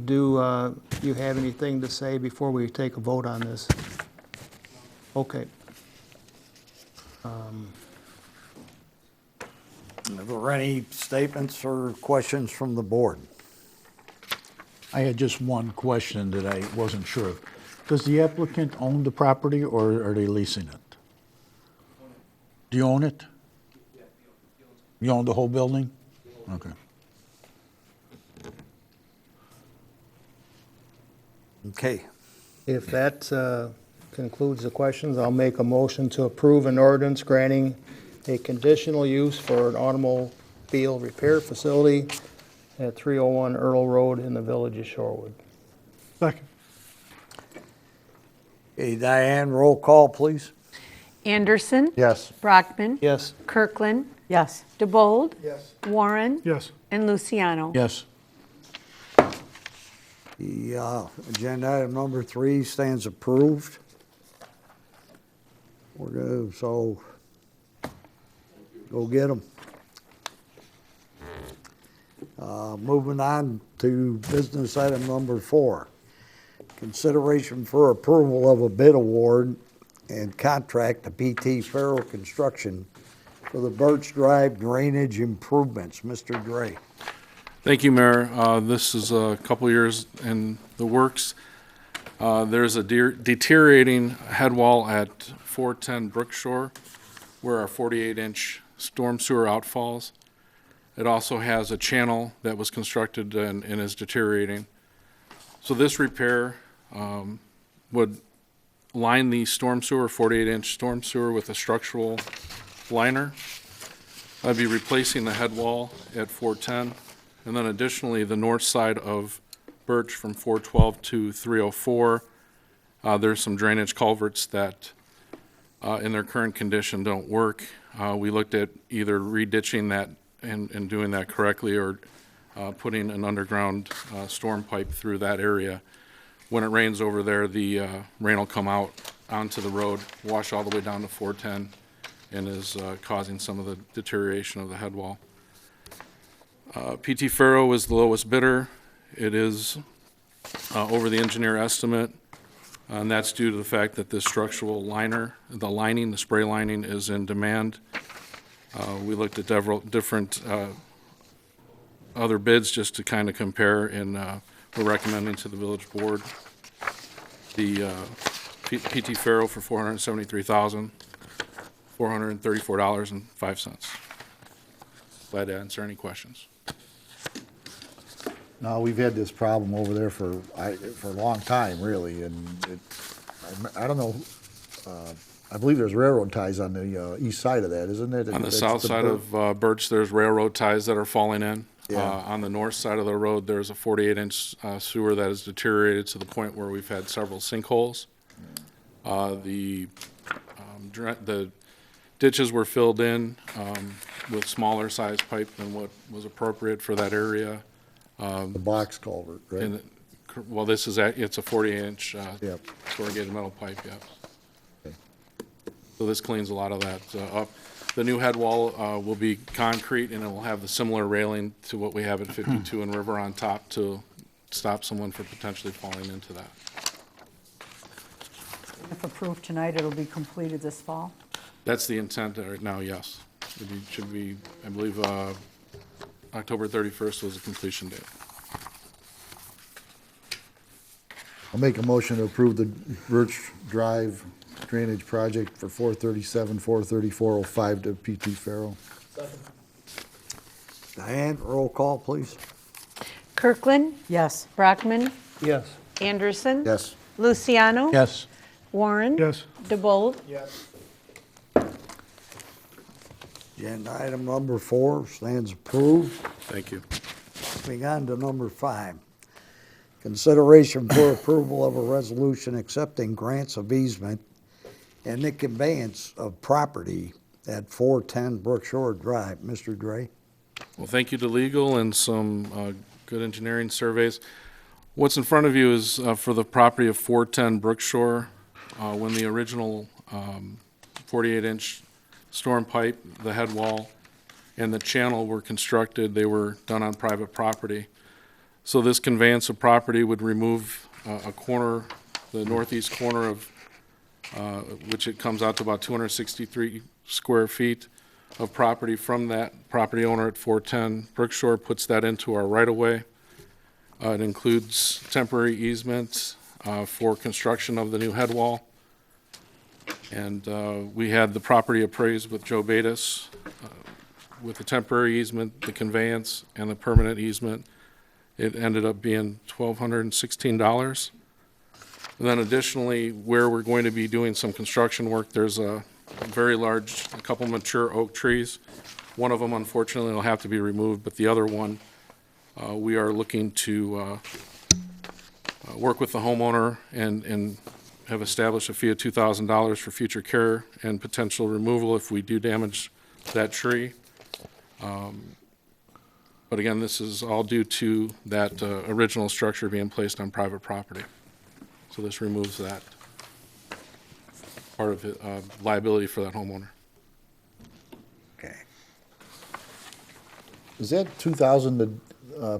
Do you have anything to say before we take a vote on this? Okay. Are there any statements or questions from the board? I had just one question that I wasn't sure of. Does the applicant own the property or are they leasing it? Do you own it? You own the whole building? Okay. Okay. If that concludes the questions, I'll make a motion to approve an ordinance granting a conditional use for an automobile repair facility at 301 Earl Road in the village of Shorewood. Second. Hey, Diane, roll call, please. Anderson. Yes. Brockman. Yes. Kirkland. Yes. DeBold. Yes. Warren. Yes. And Luciano. Yes. The agenda item number 3 stands approved. We're good, so go get them. Moving on to business item number 4. Consideration for approval of a bid award and contract to PT Farrell Construction for the Birch Drive drainage improvements. Mr. Gray. Thank you, Mayor. This is a couple years in the works. There's a deteriorating head wall at 410 Brookshore where our 48-inch storm sewer outfalls. It also has a channel that was constructed and is deteriorating. So this repair would line the storm sewer, 48-inch storm sewer, with a structural liner. I'd be replacing the head wall at 410. And then additionally, the north side of Birch from 412 to 304, there's some drainage culverts that in their current condition don't work. We looked at either reditching that and doing that correctly or putting an underground storm pipe through that area. When it rains over there, the rain will come out onto the road, wash all the way down to 410, and is causing some of the deterioration of the head wall. PT Faro is the lowest bidder. It is over the engineer estimate, and that's due to the fact that this structural liner, the spray lining is in demand. We looked at several different other bids just to kind of compare, and we're recommending to the village board the PT Faro for $473,434.05. Glad to answer any questions. No, we've had this problem over there for a long time, really, and I don't know, I believe there's railroad ties on the east side of that, isn't it? On the That's south side of Birch, there's railroad ties that are falling in. Yeah. On the north side of the road, there's a 48-inch sewer that has deteriorated to the point where we've had several sinkholes. The ditches were filled in with smaller size pipe than what was appropriate for that area. The box culvert, right? And well, it's a 48-inch Yep. corrugated metal pipe, yes. Okay. So this cleans a lot of that up. The new head wall will be concrete, and it will have the similar railing to what we have at 52 and River on top to stop someone from potentially falling into that. If approved tonight, it'll be completed this fall? That's the intent right now, yes. It should be, I believe, October 31st was the completion date. I'll make a motion to approve the Birch Drive drainage project for $434,05 to PT Faro. Diane, roll call, please. Kirkland. Yes. Brockman. Yes. Anderson. Yes. Luciano. Yes. Warren. Yes. DeBold. Agenda item number 4 stands approved. Thank you. Moving on to number 5. Consideration for approval of a resolution accepting grants of easement and the conveyance of property at 410 Brookshore Drive. Mr. Dre? Well, thank you to legal and some good engineering surveys. What's in front of you is for the property of 410 Brookshore. When the original 48-inch storm pipe, the head wall, and the channel were constructed, they were done on private property. So this conveyance of property would remove a corner, the northeast corner of, which it comes out to about 263 square feet of property from that property owner at 410 Brookshore, puts that into our right-of-way. It includes temporary easements for construction of the new head wall. And we had the property appraised with Joe Batis with the temporary easement, the conveyance, and the permanent easement. It ended up being $1,216. And then additionally, where we're going to be doing some construction work, there's a very large, a couple mature oak trees. One of them, unfortunately, will have to be removed, but the other one, we are looking to work with the homeowner and have established a fee of $2,000 for future care and potential removal if we do damage that tree. But again, this is all due to that original structure being placed on private property. So this removes that part of it, liability for that homeowner. Okay. Is that 2,000, the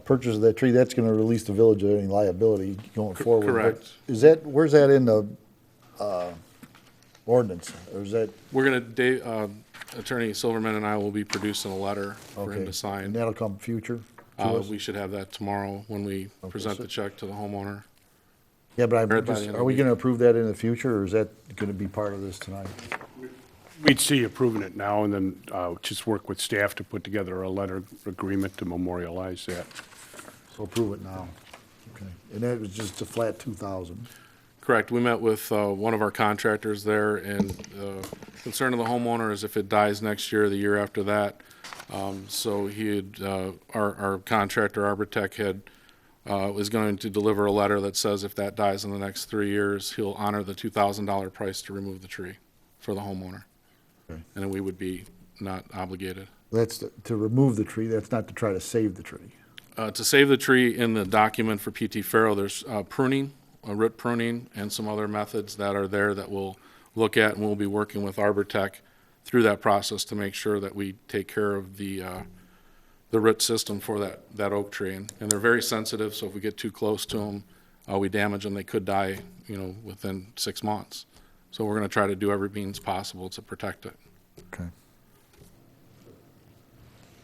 purchase of that tree, that's gonna release the village of any liability going forward? correct. But is that, where's that in the ordinance, or is that? We're gonna, Attorney Silverman and I will be producing a letter for him Okay. to And sign. that'll come future to us? We should have that tomorrow when we present so- the check to the homeowner. Yeah, but Right I'm by just, the end are of we the gonna approve that in the future, or is that gonna be part of this tonight? We'd see approving it now and then just work with staff to put together a letter agreement to memorialize that. So approve it now. Okay. And that was just a flat 2,000? Correct. We met with one of our contractors there, and the concern of the homeowner is if it dies next year or the year after that. So he had, our contractor, Arbortech, was going to deliver a letter that says if that dies in the next 3 years, he'll honor the $2,000 price to remove the tree for the homeowner. Okay. And then we would be not obligated. That's to remove the tree, that's not to try to save the tree. To save the tree, in the document for PT Faro, there's pruning, root pruning, and some other methods that are there that we'll look at, and we'll be working with Arbortech through that process to make sure that we take care of the root system for that oak tree. And they're very sensitive, so if we get too close to them, we damage them. They could die, within 6 months. So we're going to try to do every means possible to protect it. Okay.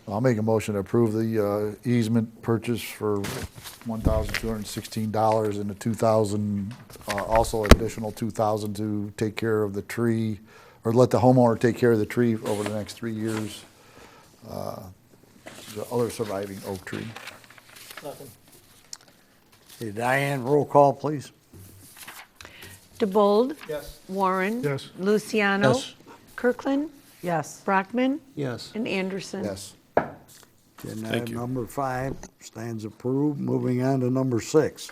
I'll make a motion to approve the easement purchase for $1,216 and the 2,000, also additional 2,000 to take care of the tree, or let the homeowner take care of the tree over the next 3 years. The other surviving oak tree. Hey, Diane, roll call, please. DeBold. Yes. Warren. Yes. Luciano. Yes. Kirkland. Yes. Brockman. Yes. And Anderson. Yes. Agenda Thank item you. number 5 stands approved. Moving on to number 6.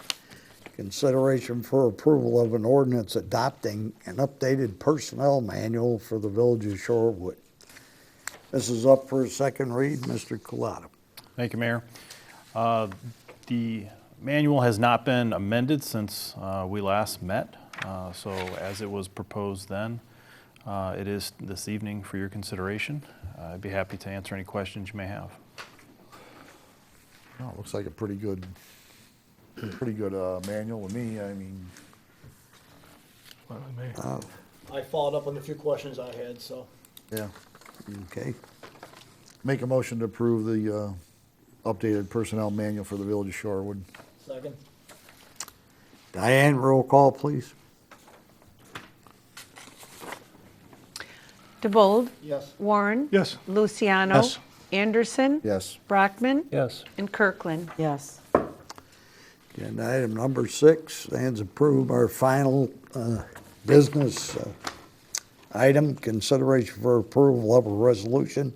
Consideration for approval of an ordinance adopting an updated personnel manual for the Village of Shorewood. This is up for a second read. Mr. Culata. Thank you, Mayor. The manual has not been amended since we last met, so as it was proposed then, it is this evening for your consideration. I'd be happy to answer any questions you may have. Oh, it looks like a pretty good manual to me. I mean, I followed up on the few questions I had, so. yeah. Okay. Make a motion to approve the updated personnel manual for the Village of Shorewood. Second. Diane, roll call, please. DeBold. Yes. Warren. Yes. Luciano. Yes. Anderson. Yes. Brockman. Yes. And Kirkland. Yes. Agenda item number 6 stands approved. Our final business item, consideration for approval of a resolution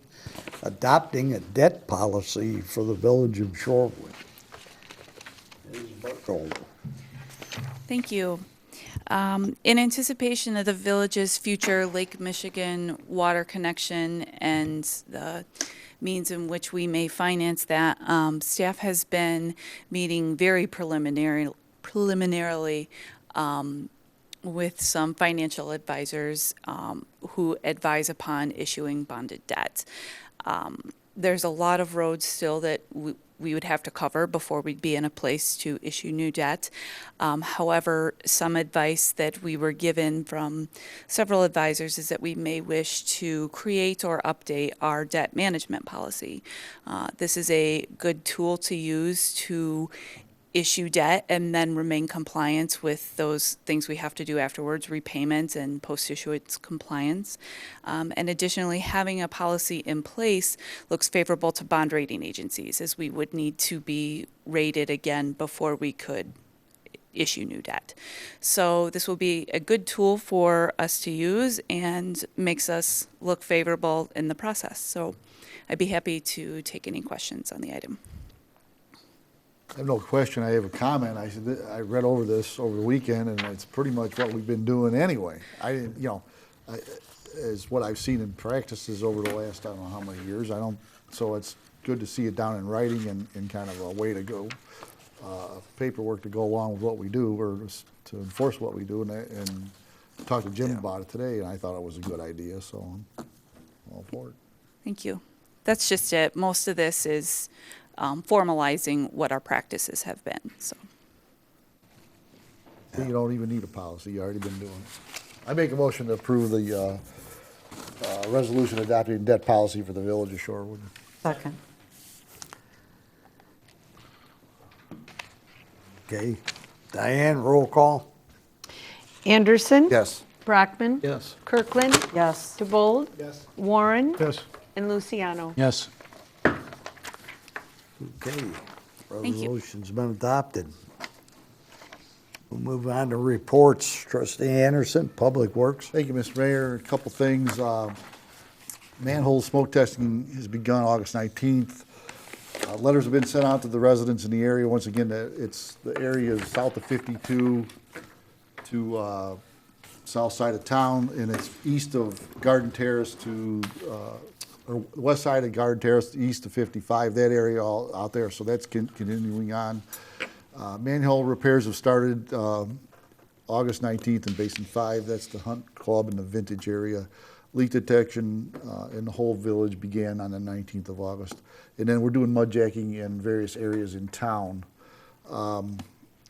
adopting a debt policy for the Village of Shorewood. Ms. Burkholder. Thank you. In anticipation of the village's future Lake Michigan water connection and the means in which we may finance that, staff has been meeting very preliminarily with some financial advisors who advise upon issuing bonded debt. There's a lot of roads still that we would have to cover before we'd be in a place to issue new debt. However, some advice that we were given from several advisors is that we may wish to create or update our debt management policy. This is a good tool to use to issue debt and then remain compliant with those things we have to do afterwards, repayment and post-issuance compliance. And additionally, having a policy in place looks favorable to bond rating agencies, as we would need to be rated again before we could issue new debt. So this will be a good tool for us to use and makes us look favorable in the process. So I'd be happy to take any questions on the item. I have no question, I have a comment. I said, I read over this over the weekend, and it's pretty much what we've been doing anyway. I didn't, is what I've seen in practices over the last, I don't know how many years. So it's good to see it down in writing and kind of a way to go, paperwork to go along with what we do, or to enforce what we do. And talked to Jim about it today, and I thought it was a good idea, so I'm all for it. Thank you. That's just it. Most of this is formalizing what our practices have been. So, You don't even need a policy, you've already been doing it. I make a motion to approve the resolution adopting debt policy for the Village of Shorewood. Second. Okay. Diane, roll call. Anderson. Yes. Brockman. Yes. Kirkland. Yes. DeBold. Yes. Warren. Yes. And Luciano. Yes. Okay. Thank you. Resolution's been adopted. We'll move on to reports. Trustee Anderson, Public Works. Thank you, Mr. Mayor. A couple things. Manhole smoke testing has begun August 19th. Letters have been sent out to the residents in the area. Once again, the area is south of 52 to south side of town, and it's east of Garden Terrace to or west side of Garden Terrace, east of 55, that area all out there, so that's continuing on. Manhole repairs have started August 19th in Basin 5, that's the Hunt Club in the Vintage area. leak detection in the whole village began on the 19th of August. And then we're doing mud jacking in various areas in town. And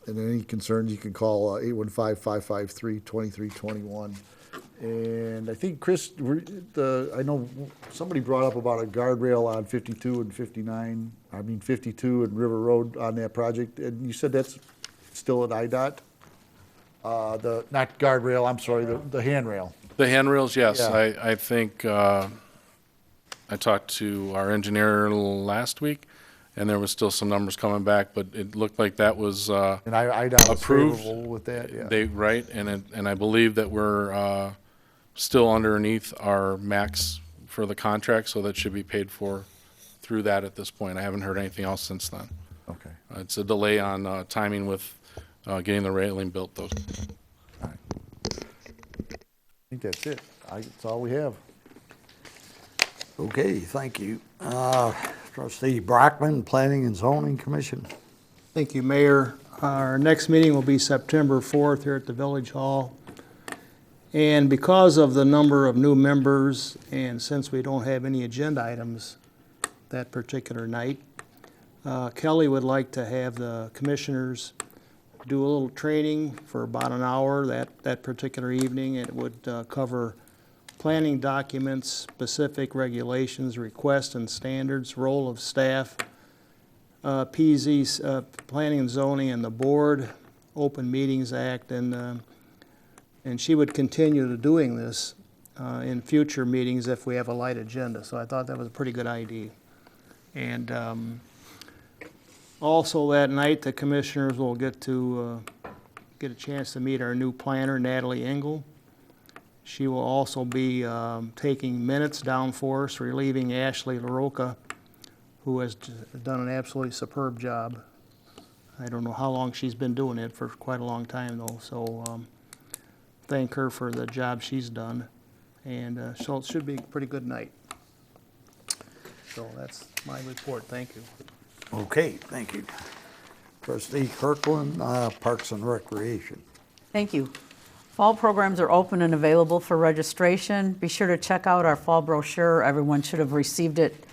any concerns, you can call 815-553-2321. And I think, Chris, I know somebody brought up about a guardrail on 52 and 52 and River Road on that project, and you said that's still at IDOT? Not guardrail, I'm sorry, the handrail. The handrails, yes. Yeah. I think, I talked to our engineer last week, and there was still some numbers coming back, but it looked like that was And IDOT was approved. favorable with that, yeah. Right, and I believe that we're still underneath our max for the contract, so that should be paid for through that at this point. I haven't heard anything else since then. Okay. It's a delay on timing with getting the railing built, though. I think that's it. That's all we have. Okay, thank you. Trustee Brockman, Planning and Zoning Commission. Thank you, Mayor. Our next meeting will be September 4th here at the Village Hall. And because of the number of new members, and since we don't have any agenda items that particular night, Kelly would like to have the commissioners do a little training for about an hour that particular evening. It would cover planning documents, specific regulations, requests and standards, role of staff, PZ's, Planning and Zoning and the Board, Open Meetings Act, and she would continue to doing this in future meetings if we have a light agenda. So I thought that was a pretty good idea. And also that night, the commissioners will get a chance to meet our new planner, Natalie Engel. She will also be taking minutes down for us, relieving Ashley LaRocca, who has done an absolutely superb job. I don't know how long she's been doing it, for quite a long time though. So thank her for the job she's done. And so it should be a pretty good night. So that's my report. Thank you. Okay, thank you. Trustee Kirkland, Parks and Recreation. Thank you. Fall programs are open and available for registration. Be sure to check out our fall brochure. Everyone should have received it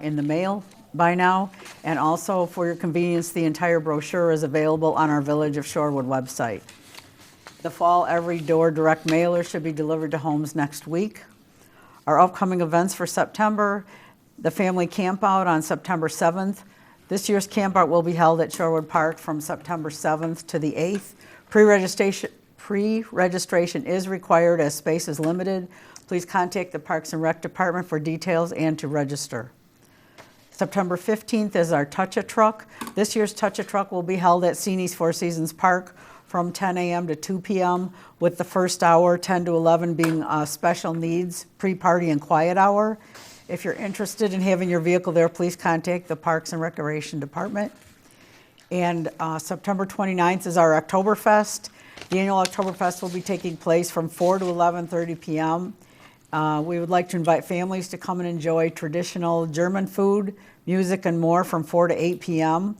in the mail by now. And also, for your convenience, the entire brochure is available on our Village of Shorewood website. The fall Every Door direct mailer should be delivered to homes next week. Our upcoming events for September: the family campout on September 7th. This year's campout will be held at Shorewood Park from September 7th to the 8th. Pre-registration is required as space is limited. Please contact the Parks and Rec Department for details and to register. September 15th is our Touch-A-Truck. This year's Touch-A-Truck will be held at Seni's Four Seasons Park from 10 a.m. to 2 p.m. with the first hour, 10 to 11, being special needs, pre-party and quiet hour. If you're interested in having your vehicle there, please contact the Parks and Recreation Department. And September 29th is our Oktoberfest. The annual Oktoberfest will be taking place from 4 to 11:30 p.m. We would like to invite families to come and enjoy traditional German food, music, and more from 4 to 8 p.m.,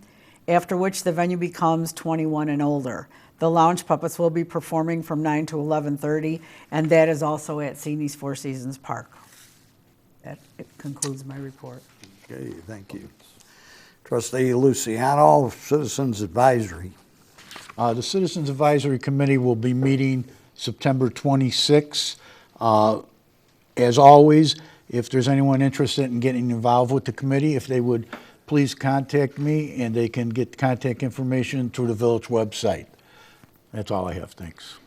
after which the venue becomes 21 and older. The Lounge Puppets will be performing from 9 to 11:30, and that is also at Seni's Four Seasons Park. That concludes my report. Okay, thank you. Trustee Luciano, Citizens Advisory. The Citizens Advisory Committee will be meeting September 26th. As always, if there's anyone interested in getting involved with the committee, if they would please contact me, and they can get contact information through the village website. That's all I have, thanks.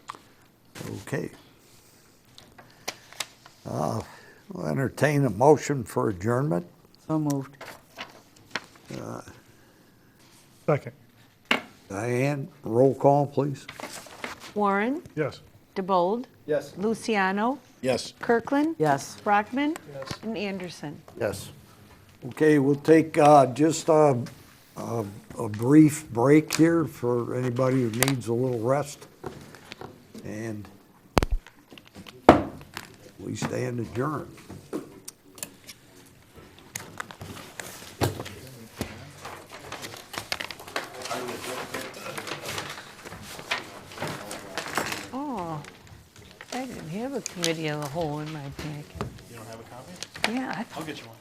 Okay. We'll entertain a motion for adjournment. So moved. Second. Diane, roll call, please. Warren, Yes. DeBold, Yes. Luciano, Yes. Kirkland, Yes. Brockman, Yes. and Anderson. Yes. Okay, we'll take just a brief break here for anybody who needs a little rest. And we stand adjourned. Oh. I didn't have a committee of the whole in my packet. You don't have a copy? Yeah, I'll get you one.